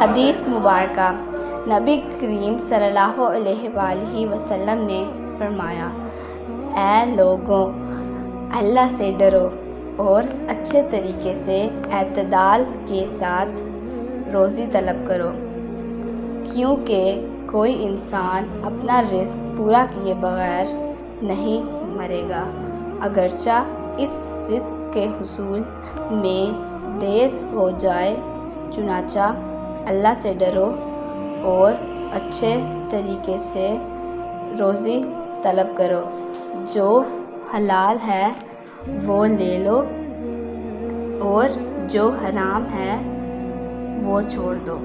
حدیث مبارکہ نبی کریم صلی اللہ علیہ وآلہ وسلم نے فرمایا، اے لوگوں، اللہ سے ڈرو اور اچھے طریقے سے اعتدال کے ساتھ روزی طلب کرو، کیونکہ کوئی انسان اپنا رزق پورا کیے بغیر نہیں مرے گا، اگرچہ اس رزق کے حصول میں دیر ہو جائے۔ چنانچہ اللہ سے ڈرو اور اچھے طریقے سے روزی طلب کرو، جو حلال ہے وہ لے لو اور جو حرام ہے وہ چھوڑ دو۔